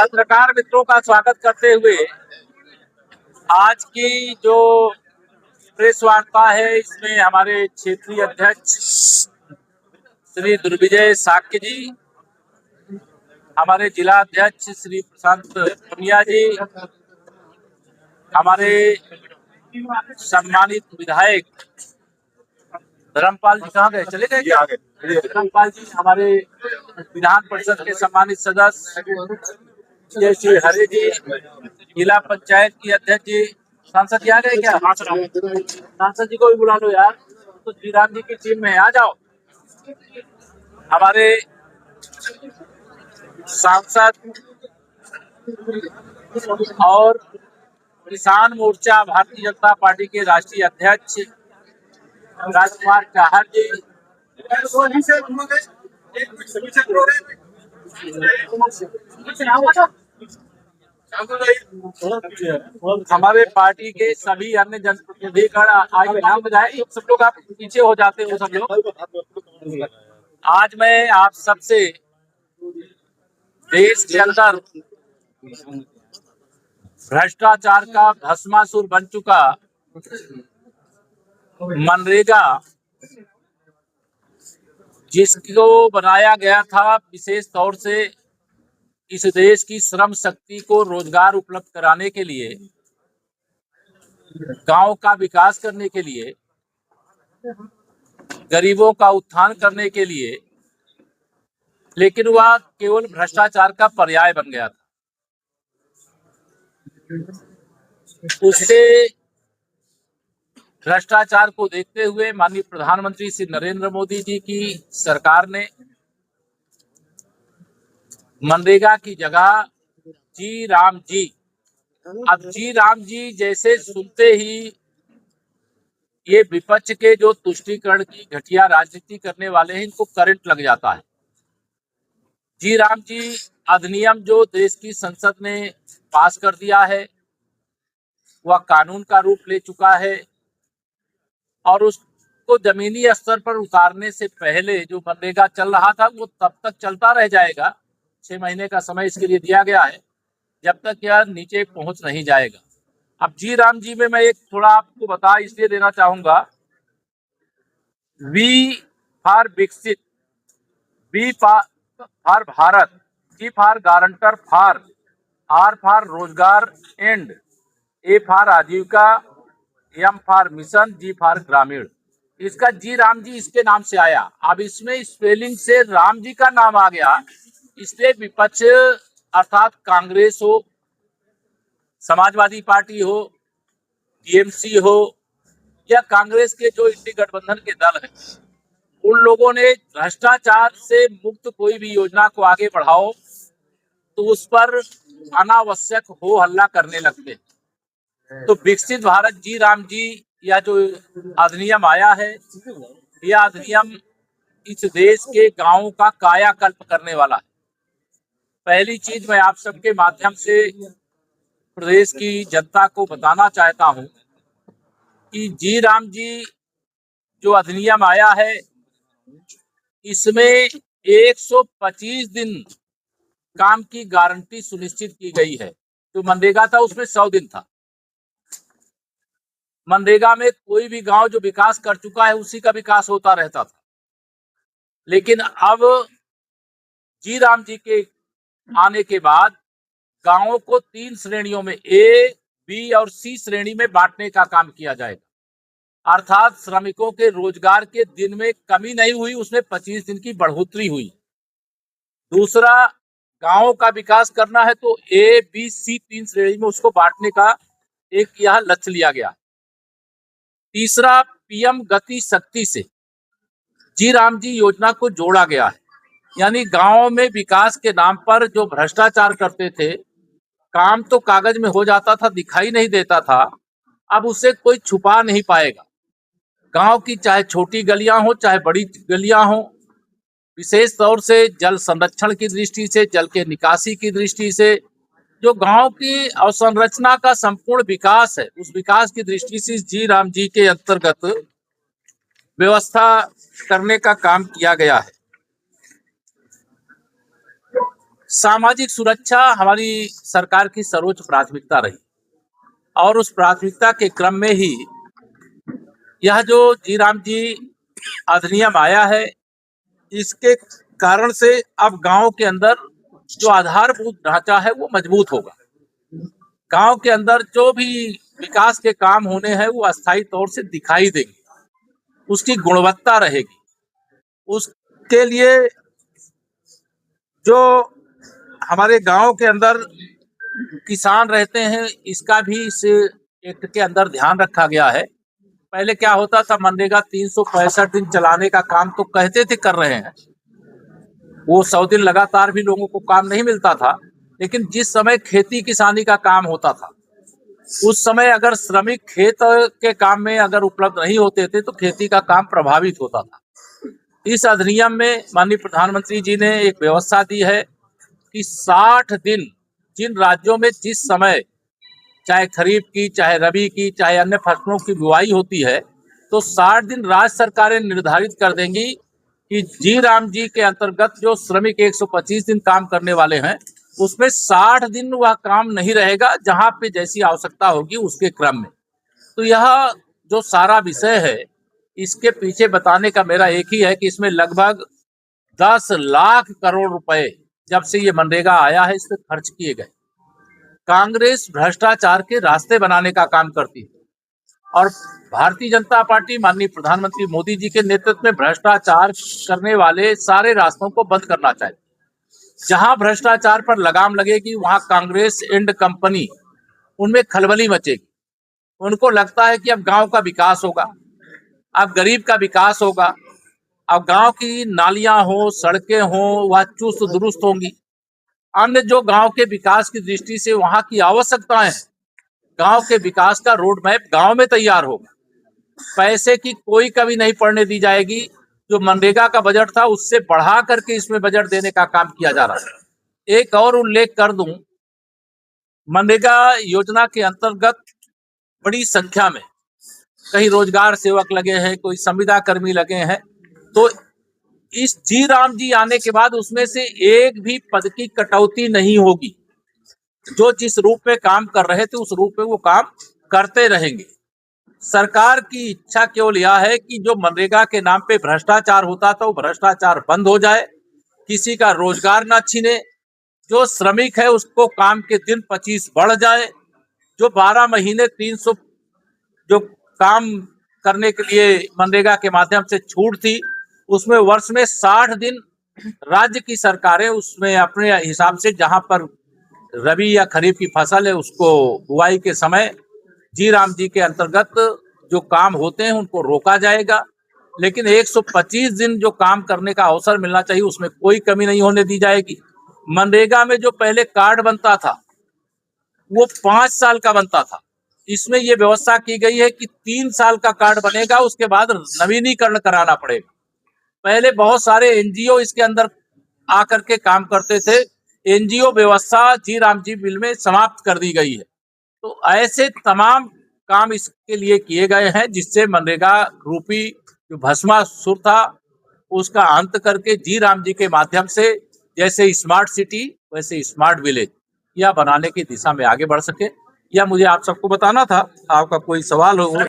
पत्रकार मित्रों का स्वागत करते हुए आज की जो प्रेस वार्ता है इसमें हमारे क्षेत्रीय अध्यक्ष श्री दुर्विजय साक्य जी, हमारे जिला अध्यक्ष श्री प्रशांत पुनिया जी, हमारे सम्मानित विधायक धर्मपाल जी कहाँ गए, चले गए क्या? धर्मपाल जी, हमारे विधान परिषद के सम्मानित सदस्य श्री हरे जी, जिला पंचायत की अध्यक्ष जी, सांसद जी आ गए क्या? सांसद जी को भी बुला लो यार, तो श्रीराम जी की टीम में आ जाओ। हमारे सांसद और किसान मोर्चा भारतीय जनता पार्टी के राष्ट्रीय अध्यक्ष राजकुमार चाहर जी, हमारे पार्टी के सभी अन्य जनप्रतिनिधिगण, आगे नाम बताए, सब लोग आप पीछे हो जाते हो सब लोग। आज मैं आप सबसे देश के अंदर भ्रष्टाचार का भस्मासुर बन चुका मनरेगा, जिसको बनाया गया था विशेष तौर से इस देश की श्रम शक्ति को रोजगार उपलब्ध कराने के लिए, गांव का विकास करने के लिए, गरीबों का उत्थान करने के लिए, लेकिन वह केवल भ्रष्टाचार का पर्याय बन गया था। उससे भ्रष्टाचार को देखते हुए माननीय प्रधानमंत्री श्री नरेंद्र मोदी जी की सरकार ने मनरेगा की जगह जी राम जी, अब जी राम जी जैसे सुनते ही ये विपक्ष के जो तुष्टीकरण की घटिया राजनीति करने वाले हैं, इनको करंट लग जाता है। जी राम जी अधिनियम जो देश की संसद ने पास कर दिया है, वह कानून का रूप ले चुका है और उसको जमीनी स्तर पर उतारने से पहले जो मनरेगा चल रहा था वो तब तक चलता रह जाएगा। 6 महीने का समय इसके लिए दिया गया है, जब तक यह नीचे पहुंच नहीं जाएगा। अब जी राम जी में मैं एक थोड़ा आपको बता इसलिए देना चाहूंगा, वी फॉर विकसित, B for Bharat, G for guarantee for, R for रोजगार एंड, ए फॉर आजीविका, M for mission, G for ग्रामीण। इसका जी राम जी इसके नाम से आया। अब इसमें स्पेलिंग से राम जी का नाम आ गया, इसलिए विपक्ष अर्थात कांग्रेस हो, समाजवादी पार्टी हो, टीएमसी हो या कांग्रेस के जो इंडी गठबंधन के दल हैं, उन लोगों ने भ्रष्टाचार से मुक्त कोई भी योजना को आगे बढ़ाओ तो उस पर अनावश्यक हो हल्ला करने लगते। तो विकसित भारत जी राम जी या जो अधिनियम आया है, यह अधिनियम इस देश के गांवों का कायाकल्प करने वाला है। पहली चीज मैं आप सबके माध्यम से प्रदेश की जनता को बताना चाहता हूं कि जी राम जी जो अधिनियम आया है, इसमें 125 दिन काम की गारंटी सुनिश्चित की गई है। जो मनरेगा था उसमें 100 दिन था। मनरेगा में कोई भी गांव जो विकास कर चुका है उसी का विकास होता रहता था, लेकिन अब जी राम जी के आने के बाद गांवों को 3 श्रेणियों में, ए, बी और सी श्रेणी में बांटने का काम किया जाएगा। अर्थात श्रमिकों के रोजगार के दिन में कमी नहीं हुई, उसमें 25 दिन की बढ़ोतरी हुई। दूसरा, गांवों का विकास करना है तो ए, बी, सी 3 श्रेणी में उसको बांटने का एक यह लक्ष्य लिया गया। तीसरा, पीएम गति शक्ति से जी राम जी योजना को जोड़ा गया है, यानी गांव में विकास के नाम पर जो भ्रष्टाचार करते थे, काम तो कागज में हो जाता था, दिखाई नहीं देता था, अब उसे कोई छुपा नहीं पाएगा। गांव की चाहे छोटी गलियां हो चाहे बड़ी गलियां हो, विशेष तौर से जल संरक्षण की दृष्टि से, जल के निकासी की दृष्टि से, जो गांव की अवसंरचना का संपूर्ण विकास है, उस विकास की दृष्टि से जी राम जी के अंतर्गत व्यवस्था करने का काम किया गया है। सामाजिक सुरक्षा हमारी सरकार की सर्वोच्च प्राथमिकता रही और उस प्राथमिकता के क्रम में ही यह जो जी राम जी अधिनियम आया है, इसके कारण से अब गांव के अंदर जो आधारभूत ढांचा है वो मजबूत होगा। गांव के अंदर जो भी विकास के काम होने हैं वो अस्थायी तौर से दिखाई देंगे, उसकी गुणवत्ता रहेगी। उसके लिए जो हमारे गांव के अंदर किसान रहते हैं, इसका भी इस एक्ट के अंदर ध्यान रखा गया है। पहले क्या होता था, मनरेगा 365 दिन चलाने का काम तो कहते थे कर रहे हैं, वो 100 दिन लगातार भी लोगों को काम नहीं मिलता था, लेकिन जिस समय खेती किसानी का काम होता था उस समय अगर श्रमिक खेत के काम में अगर उपलब्ध नहीं होते थे तो खेती का काम प्रभावित होता था। इस अधिनियम में माननीय प्रधानमंत्री जी ने एक व्यवस्था दी है कि 60 दिन जिन राज्यों में जिस समय चाहे खरीफ की, चाहे रबी की, चाहे अन्य फसलों की बुआई होती है, तो 60 दिन राज्य सरकारें निर्धारित कर देंगी कि जी राम जी के अंतर्गत जो श्रमिक 125 दिन काम करने वाले हैं, उसमें 60 दिन वह काम नहीं रहेगा, जहां पे जैसी आवश्यकता होगी उसके क्रम में। तो यह जो सारा विषय है, इसके पीछे बताने का मेरा एक ही है कि इसमें लगभग 10 लाख करोड़ रुपए जब से ये मनरेगा आया है, इस पे खर्च किए गए। कांग्रेस भ्रष्टाचार के रास्ते बनाने का काम करती है और भारतीय जनता पार्टी माननीय प्रधानमंत्री मोदी जी के नेतृत्व में भ्रष्टाचार करने वाले सारे रास्तों को बंद करना चाहिए। जहां भ्रष्टाचार पर लगाम लगेगी वहां कांग्रेस एंड कंपनी उनमें खलबली मचेगी। उनको लगता है कि अब गांव का विकास होगा, अब गरीब का विकास होगा, अब गांव की नालियां हो, सड़कें हो, वह चुस्त दुरुस्त होंगी। अन्य जो गांव के विकास की दृष्टि से वहां की आवश्यकताएं, गांव के विकास का रोड मैप गांव में तैयार होगा। पैसे की कोई कमी नहीं पड़ने दी जाएगी। जो मनरेगा का बजट था उससे बढ़ा करके इसमें बजट देने का काम किया जा रहा है। एक और उल्लेख कर दूं, मनरेगा योजना के अंतर्गत बड़ी संख्या में कहीं रोजगार सेवक लगे हैं, कोई संविदा कर्मी लगे हैं। तो इस जी राम जी आने के बाद उसमें से एक भी पद की कटौती नहीं होगी। जो जिस रूप में काम कर रहे थे उस रूप में वो काम करते रहेंगे। सरकार की इच्छा केवल यह है कि जो मनरेगा के नाम पे भ्रष्टाचार होता था वो भ्रष्टाचार बंद हो जाए, किसी का रोजगार ना छीने, जो श्रमिक है उसको काम के दिन 25 बढ़ जाए, जो 12 महीने 300 जो काम करने के लिए मनरेगा के माध्यम से छूट थी, उसमें वर्ष में 60 दिन राज्य की सरकारें उसमें अपने हिसाब से जहां पर रबी या खरीफ की फसल है उसको बुआई के समय जी राम जी के अंतर्गत जो काम होते हैं उनको रोका जाएगा। लेकिन 125 दिन जो काम करने का अवसर मिलना चाहिए उसमें कोई कमी नहीं होने दी जाएगी। मनरेगा में जो पहले कार्ड बनता था वो 5 साल का बनता था, इसमें ये व्यवस्था की गई है कि 3 साल का कार्ड बनेगा, उसके बाद नवीनीकरण कराना पड़ेगा। पहले बहुत सारे एनजीओ इसके अंदर आकर के काम करते थे, एनजीओ व्यवस्था जी राम जी बिल में समाप्त कर दी गई है। तो ऐसे तमाम काम इसके लिए किए गए हैं जिससे मनरेगा रूपी जो भस्मासुर था उसका अंत करके जी राम जी के माध्यम से जैसे स्मार्ट सिटी वैसे स्मार्ट विलेज या बनाने की दिशा में आगे बढ़ सके। या मुझे आप सबको बताना था, आपका कोई सवाल हो